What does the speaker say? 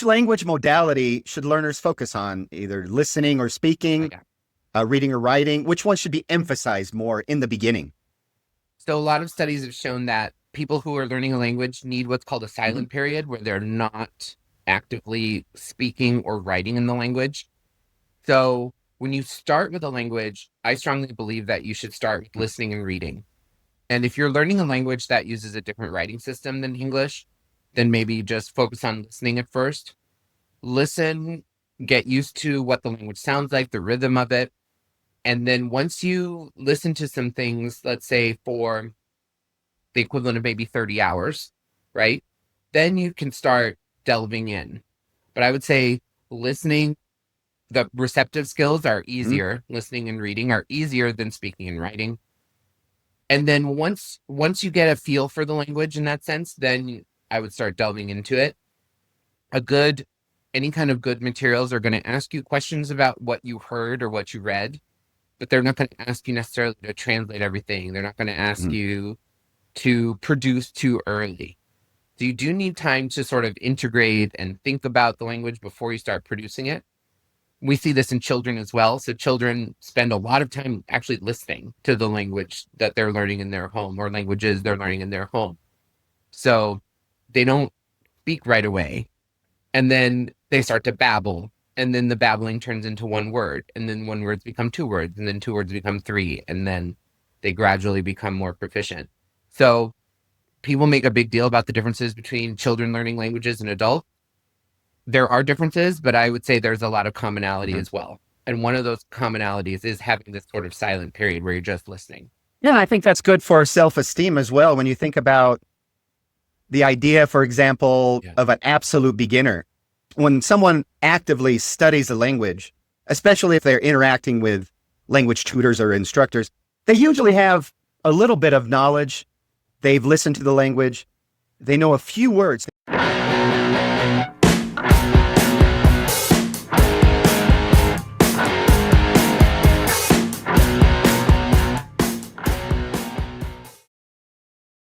Which language modality should learners focus on? Either listening or speaking, reading or writing? Which one should be emphasized more in the beginning? So a lot of studies have shown that people who are learning a language need what's called a silent period where they're not actively speaking or writing in the language. So when you start with a language, I strongly believe that you should start with listening and reading. And if you're learning a language that uses a different writing system than English, then maybe just focus on listening at first. Listen, get used to what the language sounds like, the rhythm of it. And then once you listen to some things, let's say for the equivalent of maybe 30 hours, right? Then you can start delving in. But I would say listening, the receptive skills are easier. Listening and reading are easier than speaking and writing. And then once you get a feel for the language in that sense, then I would start delving into it. Any kind of good materials are going to ask you questions about what you heard or what you read, but they're not going to ask you necessarily to translate everything. They're not going to ask you to produce too early. So you do need time to sort of integrate and think about the language before you start producing it. We see this in children as well. So children spend a lot of time actually listening to the language that they're learning in their home or languages they're learning in their home. So they don't speak right away. And then they start to babble. And then the babbling turns into one word. And then one words become two words. And then two words become three. And then they gradually become more proficient. So people make a big deal about the differences between children learning languages and adults. There are differences, but I would say there's a lot of commonality as well. And one of those commonalities is having this sort of silent period where you're just listening. Yeah, I think that's good for self-esteem as well. When you think about the idea, for example, of an absolute beginner, when someone actively studies a language, especially if they're interacting with language tutors or instructors, they usually have a little bit of knowledge. They've listened to the language. They know a few words.